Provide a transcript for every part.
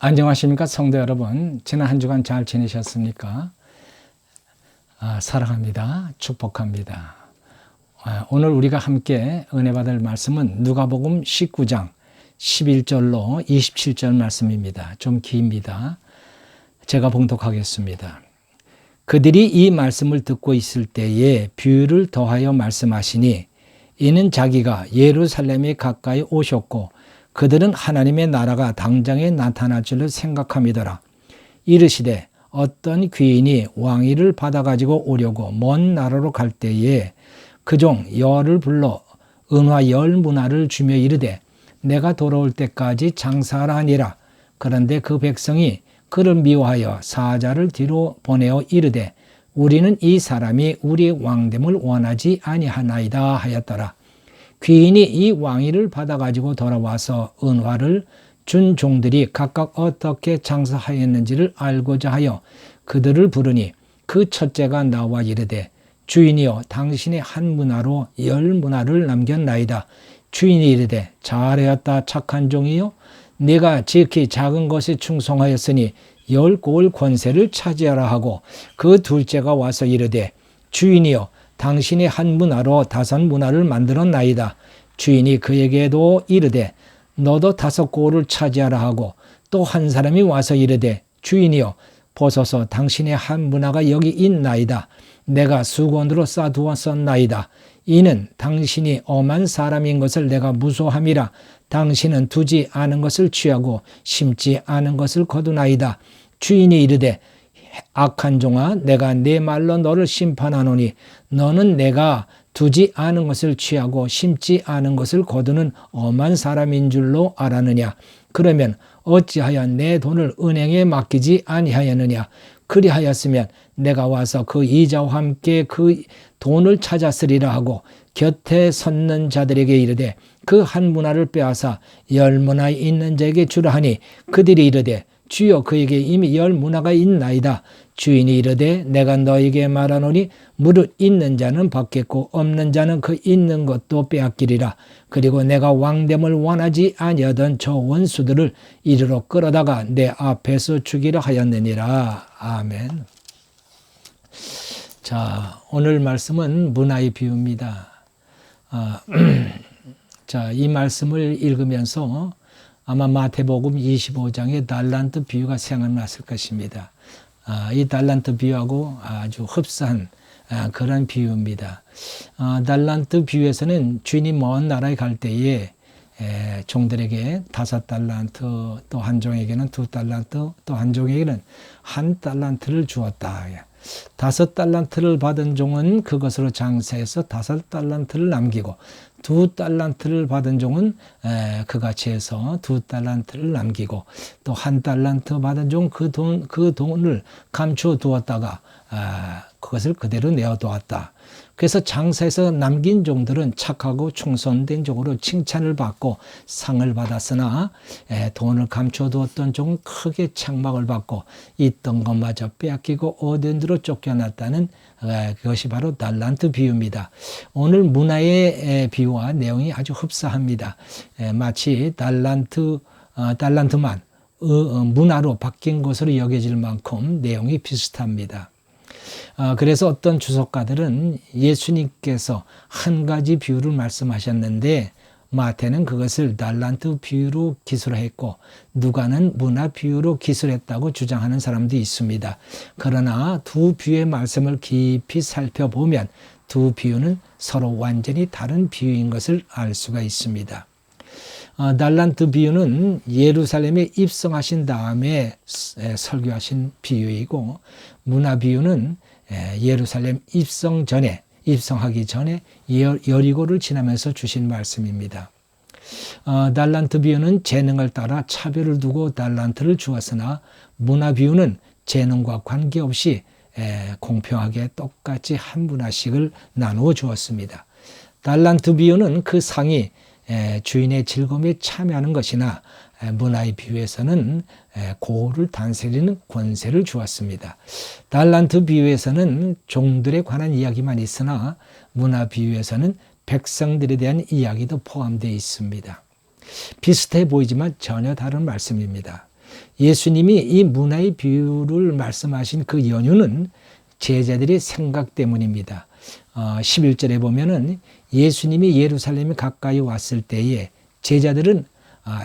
안녕하십니까 성도 여러분. 지난 한 주간 잘 지내셨습니까? 사랑합니다. 축복합니다. 오늘 우리가 함께 은혜 받을 말씀은 누가복음 19장 11절로 27절 말씀입니다. 좀 깁니다. 제가 봉독하겠습니다. 그들이 이 말씀을 듣고 있을 때에 비유를 더하여 말씀하시니 이는 자기가 예루살렘에 가까이 오셨고 그들은 하나님의 나라가 당장에 나타날 줄을 생각함이더라. 이르시되 어떤 귀인이 왕위를 받아가지고 오려고 먼 나라로 갈 때에 그 종 열을 불러 은화 10문화를 주며 이르되 내가 돌아올 때까지 장사하라 하니라. 그런데 그 백성이 그를 미워하여 사자를 뒤로 보내어 이르되 우리는 이 사람이 우리의 왕됨을 원하지 아니하나이다 하였더라. 귀인이 이 왕위를 받아가지고 돌아와서 은화를 준 종들이 각각 어떻게 장사하였는지를 알고자 하여 그들을 부르니 그 첫째가 나와 이르되 주인이여 당신의 한 문화로 10문화를 남겼나이다. 주인이 이르되 잘하였다 착한 종이여 네가 지극히 작은 것에 충성하였으니 10고을 권세를 차지하라 하고 그 둘째가 와서 이르되 주인이여 당신의 한 문화로 5문화를 만들었나이다. 주인이 그에게도 이르되 너도 5고을을 차지하라 하고 또 한 사람이 와서 이르되 주인이여 보소서 당신의 한 문화가 여기 있나이다. 내가 수건으로 싸두었었나이다. 이는 당신이 엄한 사람인 것을 내가 무소함이라. 당신은 두지 않은 것을 취하고 심지 않은 것을 거두나이다. 주인이 이르되 악한 종아 내가 네 말로 너를 심판하노니 너는 내가 두지 않은 것을 취하고 심지 않은 것을 거두는 엄한 사람인 줄로 알았느냐. 그러면 어찌하여 내 돈을 은행에 맡기지 아니하였느냐. 그리하였으면 내가 와서 그 이자와 함께 그 돈을 찾았으리라 하고 곁에 섰는 자들에게 이르되 그 한 문화를 빼앗아 10문화 있는 자에게 주라 하니 그들이 이르되 주여 그에게 이미 10문화가 있나이다. 주인이 이르되 내가 너에게 말하노니 무릇 있는 자는 받겠고 없는 자는 그 있는 것도 빼앗기리라. 그리고 내가 왕됨을 원하지 아니하던 저 원수들을 이리로 끌어다가 내 앞에서 죽이려 하였느니라. 아멘. 자, 오늘 말씀은 문화의 비유입니다. 자, 이 말씀을 읽으면서 아마 마태복음 25장의 달란트 비유가 생각났을 것입니다. 이 달란트 비유하고 아주 흡사한 그런 비유입니다. 달란트 비유에서는 주인이 먼 나라에 갈 때에 종들에게 5달란트, 또 한 종에게는 2달란트, 또 한 종에게는 1달란트를 주었다. 5달란트를 받은 종은 그것으로 장사해서 5달란트를 남기고 2달란트를 받은 종은 그같이 해서 2달란트를 남기고 또 1달란트 받은 종 그 돈을 감추어 두었다가 그것을 그대로 내어두었다. 그래서 장사에서 남긴 종들은 착하고 충성된 종으로 칭찬을 받고 상을 받았으나 돈을 감춰두었던 종은 크게 책망을 받고 있던 것마저 빼앗기고 얻은 대로 쫓겨났다는 그것이 바로 달란트 비유입니다. 오늘 문화의 비유와 내용이 아주 흡사합니다. 마치 달란트만 문화로 바뀐 것으로 여겨질 만큼 내용이 비슷합니다. 그래서 어떤 주석가들은 예수님께서 한 가지 비유를 말씀하셨는데 마태는 그것을 달란트 비유로 기술했고 누가는 문화 비유로 기술했다고 주장하는 사람도 있습니다. 그러나 두 비유의 말씀을 깊이 살펴보면 두 비유는 서로 완전히 다른 비유인 것을 알 수가 있습니다. 달란트 비유는 예루살렘에 입성하신 다음에 설교하신 비유이고 문화 비유는 예루살렘 입성하기 전에 여리고를 지나면서 주신 말씀입니다. 달란트 비유는 재능을 따라 차별을 두고 달란트를 주었으나 문화 비유는 재능과 관계없이 공평하게 똑같이 한 문화씩을 나누어 주었습니다. 달란트 비유는 그 상이 주인의 즐거움에 참여하는 것이나 문화의 비유에서는 고를 다스리는 권세를 주었습니다. 달란트 비유에서는 종들에 관한 이야기만 있으나 문화 비유에서는 백성들에 대한 이야기도 포함되어 있습니다. 비슷해 보이지만 전혀 다른 말씀입니다. 예수님이 이 문화의 비유를 말씀하신 그 연유는 제자들의 생각 때문입니다. 11절에 보면은 예수님이 예루살렘에 가까이 왔을 때에 제자들은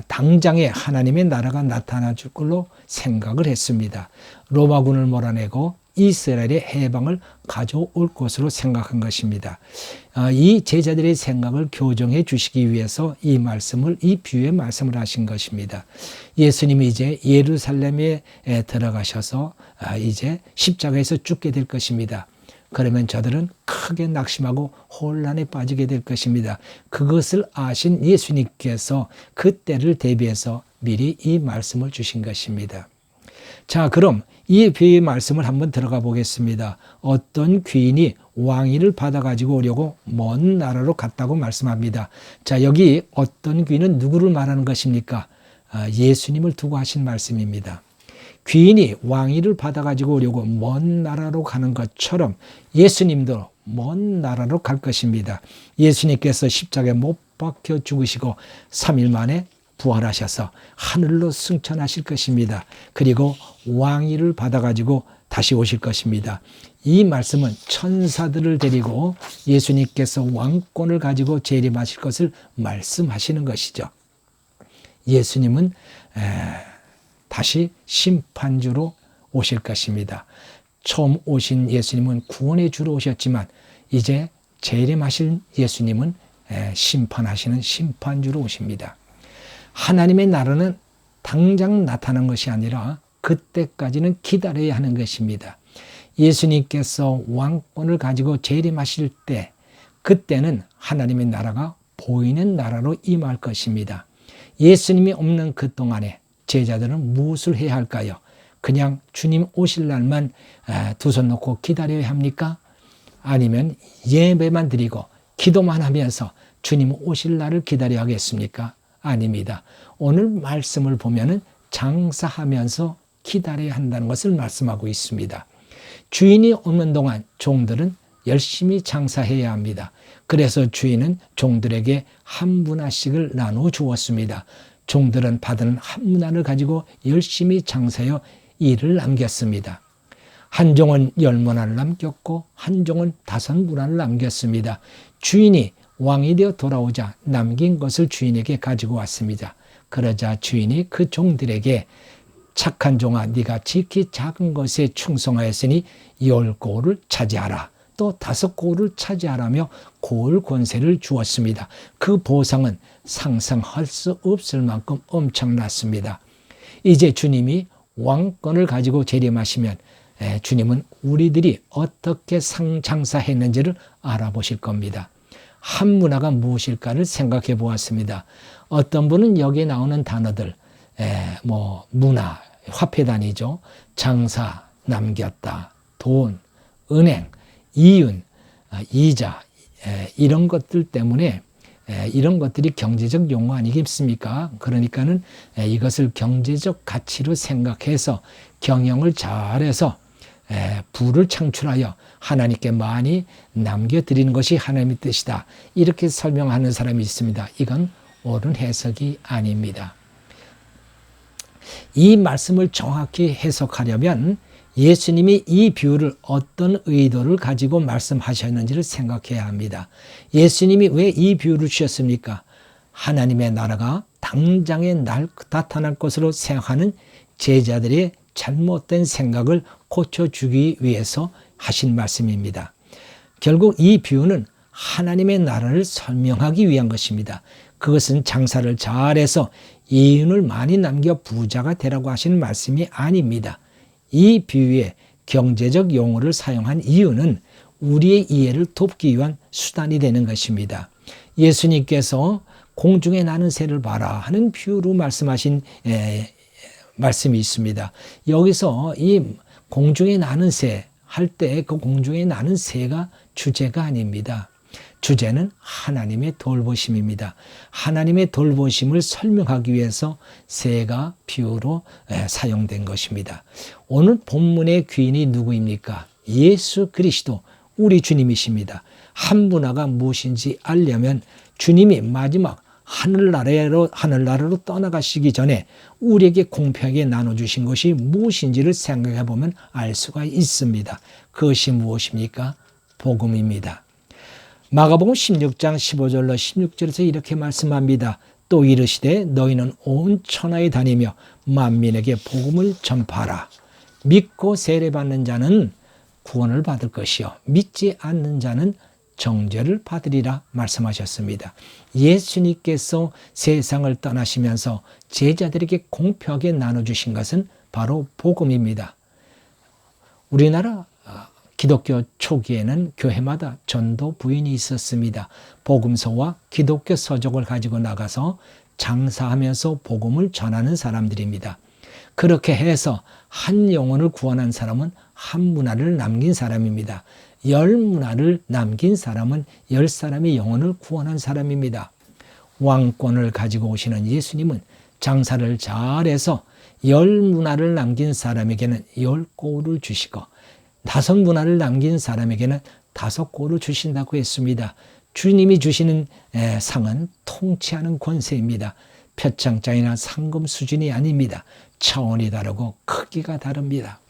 당장에 하나님의 나라가 나타나 줄 걸로 생각을 했습니다. 로마군을 몰아내고 이스라엘의 해방을 가져올 것으로 생각한 것입니다. 이 제자들의 생각을 교정해 주시기 위해서 이 비유의 말씀을 하신 것입니다. 예수님이 이제 예루살렘에 들어가셔서 이제 십자가에서 죽게 될 것입니다. 그러면 저들은 크게 낙심하고 혼란에 빠지게 될 것입니다. 그것을 아신 예수님께서 그때를 대비해서 미리 이 말씀을 주신 것입니다. 자, 그럼 이 비유의 말씀을 한번 들어가 보겠습니다. 어떤 귀인이 왕위를 받아가지고 오려고 먼 나라로 갔다고 말씀합니다. 자, 여기 어떤 귀인은 누구를 말하는 것입니까? 예수님을 두고 하신 말씀입니다. 귀인이 왕위를 받아가지고 오려고 먼 나라로 가는 것처럼 예수님도 먼 나라로 갈 것입니다. 예수님께서 십자가에 못 박혀 죽으시고 3일 만에 부활하셔서 하늘로 승천하실 것입니다. 그리고 왕위를 받아가지고 다시 오실 것입니다. 이 말씀은 천사들을 데리고 예수님께서 왕권을 가지고 재림하실 것을 말씀하시는 것이죠. 예수님은 다시 심판주로 오실 것입니다. 처음 오신 예수님은 구원의 주로 오셨지만 이제 재림하실 예수님은 심판하시는 심판주로 오십니다. 하나님의 나라는 당장 나타난 것이 아니라 그때까지는 기다려야 하는 것입니다. 예수님께서 왕권을 가지고 재림하실 때 그때는 하나님의 나라가 보이는 나라로 임할 것입니다. 예수님이 없는 그 동안에 제자들은 무엇을 해야 할까요? 그냥 주님 오실 날만 두 손 놓고 기다려야 합니까? 아니면 예배만 드리고 기도만 하면서 주님 오실 날을 기다려야 하겠습니까? 아닙니다. 오늘 말씀을 보면은 장사하면서 기다려야 한다는 것을 말씀하고 있습니다. 주인이 없는 동안 종들은 열심히 장사해야 합니다. 그래서 주인은 종들에게 한 문화씩을 나누어 주었습니다. 종들은 받은 한 문화를 가지고 열심히 장사하여 일을 남겼습니다. 한 종은 10문화를 남겼고 한 종은 5문화를 남겼습니다. 주인이 왕이 되어 돌아오자 남긴 것을 주인에게 가지고 왔습니다. 그러자 주인이 그 종들에게 착한 종아, 네가 지극히 작은 것에 충성하였으니 10고을을 차지하라. 또 5고을을 차지하라며 고을 권세를 주었습니다. 그 보상은 상상할 수 없을 만큼 엄청났습니다. 이제 주님이 왕권을 가지고 재림하시면 주님은 우리들이 어떻게 장사했는지를 알아보실 겁니다. 한 문화가 무엇일까를 생각해 보았습니다. 어떤 분은 여기에 나오는 단어들, 문화, 화폐단위죠. 장사, 남겼다, 돈, 은행, 이윤, 이자, 이런 것들 때문에 이런 것들이 경제적 용어 아니겠습니까? 그러니까는 이것을 경제적 가치로 생각해서 경영을 잘해서 부를 창출하여 하나님께 많이 남겨드리는 것이 하나님의 뜻이다. 이렇게 설명하는 사람이 있습니다. 이건 옳은 해석이 아닙니다. 이 말씀을 정확히 해석하려면 예수님이 이 비유를 어떤 의도를 가지고 말씀하셨는지를 생각해야 합니다. 예수님이 왜 이 비유를 주셨습니까? 하나님의 나라가 당장에 나타날 것으로 생각하는 제자들의 잘못된 생각을 고쳐주기 위해서 하신 말씀입니다. 결국 이 비유는 하나님의 나라를 설명하기 위한 것입니다. 그것은 장사를 잘해서 이윤을 많이 남겨 부자가 되라고 하시는 말씀이 아닙니다. 이 비유에 경제적 용어를 사용한 이유는 우리의 이해를 돕기 위한 수단이 되는 것입니다. 예수님께서 공중에 나는 새를 봐라 하는 비유로 말씀하신 말씀이 있습니다. 여기서 이 공중에 나는 새 할 때 그 공중에 나는 새가 주제가 아닙니다. 주제는 하나님의 돌보심입니다. 하나님의 돌보심을 설명하기 위해서 새가 비유로 사용된 것입니다. 오늘 본문의 귀인이 누구입니까? 예수 그리스도 우리 주님이십니다. 한 문화가 무엇인지 알려면 주님이 마지막 하늘나라로 떠나가시기 전에 우리에게 공평하게 나눠주신 것이 무엇인지를 생각해 보면 알 수가 있습니다. 그것이 무엇입니까? 복음입니다. 마가복음 16장 15절로 16절에서 이렇게 말씀합니다. 또 이르시되 너희는 온 천하에 다니며 만민에게 복음을 전파하라. 믿고 세례받는 자는 구원을 받을 것이요 믿지 않는 자는 정죄를 받으리라 말씀하셨습니다. 예수님께서 세상을 떠나시면서 제자들에게 공평하게 나눠주신 것은 바로 복음입니다. 우리나라 기독교 초기에는 교회마다 전도 부인이 있었습니다. 복음서와 기독교 서적을 가지고 나가서 장사하면서 복음을 전하는 사람들입니다. 그렇게 해서 한 영혼을 구원한 사람은 한 문화를 남긴 사람입니다. 10문화를 남긴 사람은 10사람의 영혼을 구원한 사람입니다. 왕권을 가지고 오시는 예수님은 장사를 잘해서 10문화를 남긴 사람에게는 10고울을 주시고 5문화를 남긴 사람에게는 5고울을 주신다고 했습니다. 주님이 주시는 상은 통치하는 권세입니다. 표창장이나 상금 수준이 아닙니다. 차원이 다르고 크기가 다릅니다.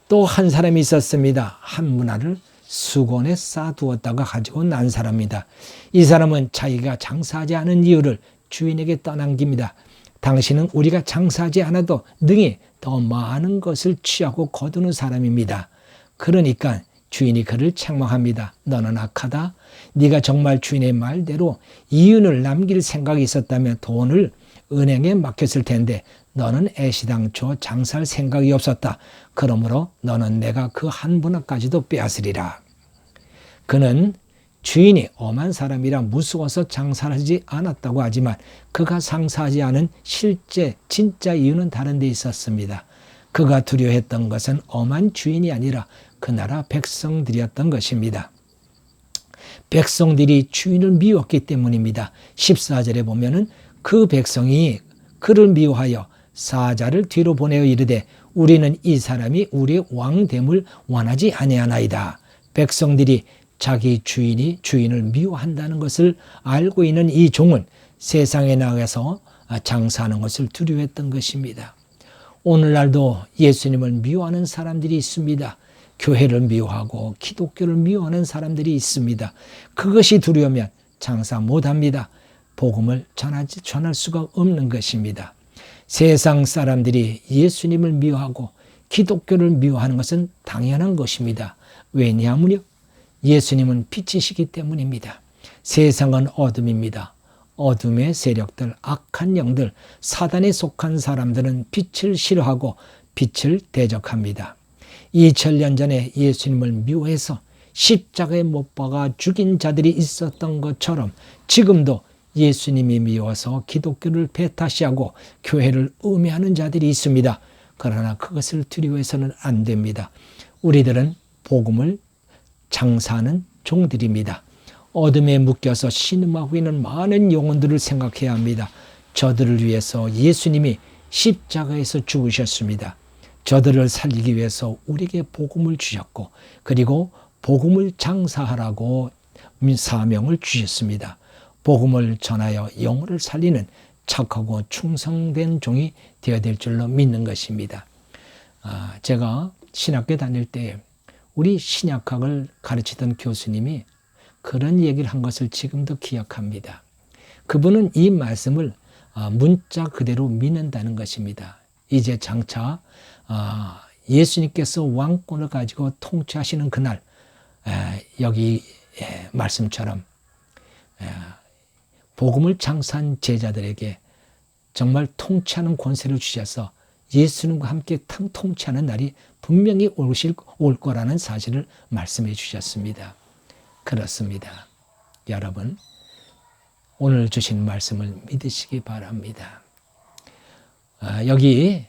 또 한 사람이 있었습니다. 한 문화를 수건에 쌓아두었다가 가지고 난 사람입니다. 이 사람은 자기가 장사하지 않은 이유를 주인에게 떠넘깁니다. 당신은 우리가 장사하지 않아도 능히 더 많은 것을 취하고 거두는 사람입니다. 그러니까 주인이 그를 책망합니다. 너는 악하다. 네가 정말 주인의 말대로 이윤을 남길 생각이 있었다면 돈을 은행에 맡겼을 텐데 너는 애시당초 장사할 생각이 없었다. 그러므로 너는 내가 그 한 문화까지도 빼앗으리라. 그는 주인이 엄한 사람이라 무서워서 장사하지 않았다고 하지만 그가 장사하지 않은 진짜 이유는 다른 데 있었습니다. 그가 두려워했던 것은 엄한 주인이 아니라 그 나라 백성들이었던 것입니다. 백성들이 주인을 미웠기 때문입니다. 14절에 보면은 그 백성이 그를 미워하여 사자를 뒤로 보내어 이르되 우리는 이 사람이 우리의 왕됨을 원하지 아니하나이다. 백성들이 자기 주인을 미워한다는 것을 알고 있는 이 종은 세상에 나가서 장사하는 것을 두려워했던 것입니다. 오늘날도 예수님을 미워하는 사람들이 있습니다. 교회를 미워하고 기독교를 미워하는 사람들이 있습니다. 그것이 두려우면 장사 못합니다. 복음을 전할 수가 없는 것입니다. 세상 사람들이 예수님을 미워하고 기독교를 미워하는 것은 당연한 것입니다. 왜냐하면요, 예수님은 빛이시기 때문입니다. 세상은 어둠입니다. 어둠의 세력들, 악한 영들, 사단에 속한 사람들은 빛을 싫어하고 빛을 대적합니다. 2000년 전에 예수님을 미워해서 십자가에 못 박아 죽인 자들이 있었던 것처럼 지금도 예수님이 미워서 기독교를 배타시하고 교회를 음해하는 자들이 있습니다. 그러나 그것을 두려워해서는 안 됩니다. 우리들은 복음을 장사하는 종들입니다. 어둠에 묶여서 신음하고 있는 많은 영혼들을 생각해야 합니다. 저들을 위해서 예수님이 십자가에서 죽으셨습니다. 저들을 살리기 위해서 우리에게 복음을 주셨고 그리고 복음을 장사하라고 사명을 주셨습니다. 복음을 전하여 영혼을 살리는 착하고 충성된 종이 되어야 될 줄로 믿는 것입니다. 제가 신학교 다닐 때 우리 신약학을 가르치던 교수님이 그런 얘기를 한 것을 지금도 기억합니다. 그분은 이 말씀을 문자 그대로 믿는다는 것입니다. 이제 장차 예수님께서 왕권을 가지고 통치하시는 그날 여기 말씀처럼 복음을 장사한 제자들에게 정말 통치하는 권세를 주셔서 예수님과 함께 통치하는 날이 분명히 올 거라는 사실을 말씀해 주셨습니다. 그렇습니다. 여러분, 오늘 주신 말씀을 믿으시기 바랍니다. 여기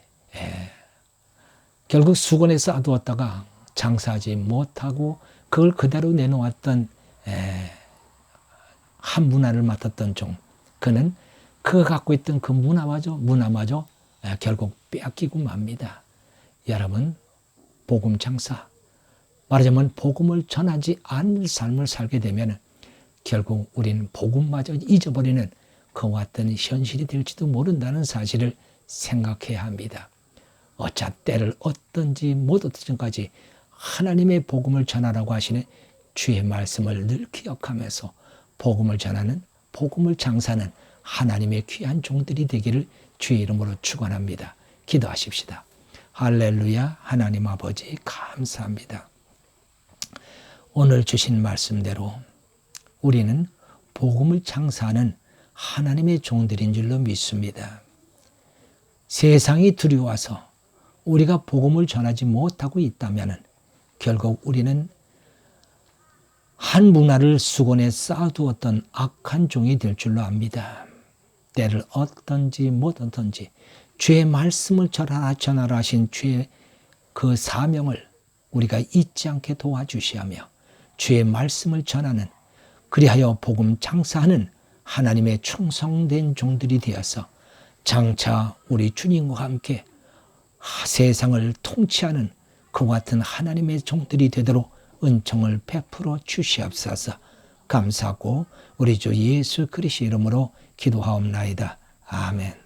결국 수건에 쌓아두었다가 장사하지 못하고 그걸 그대로 내놓았던 한 문화를 맡았던 종, 그는 그가 갖고 있던 그 문화마저 결국 빼앗기고 맙니다. 여러분, 복음 장사, 말하자면 복음을 전하지 않을 삶을 살게 되면 결국 우리는 복음마저 잊어버리는 그와 같은 현실이 될지도 모른다는 사실을 생각해야 합니다. 어차 때를 얻든지 못 얻든지까지 하나님의 복음을 전하라고 하시는 주의 말씀을 늘 기억하면서 복음을 전하는, 복음을 장사하는 하나님의 귀한 종들이 되기를 주의 이름으로 축원합니다. 기도하십시다. 할렐루야. 하나님 아버지 감사합니다. 오늘 주신 말씀대로 우리는 복음을 장사하는 하나님의 종들인 줄로 믿습니다. 세상이 두려워서 우리가 복음을 전하지 못하고 있다면 결국 우리는 한 문화를 수건에 쌓아두었던 악한 종이 될 줄로 압니다. 때를 얻든지 못 얻든지 주의 말씀을 전하라 하신 주의 그 사명을 우리가 잊지 않게 도와주시하며 주의 말씀을 전하는, 그리하여 복음 장사하는 하나님의 충성된 종들이 되어서 장차 우리 주님과 함께 세상을 통치하는 그와 같은 하나님의 종들이 되도록 은총을 베풀어 주시옵소서. 감사하고 우리 주 예수 그리스도 이름으로 기도하옵나이다. 아멘.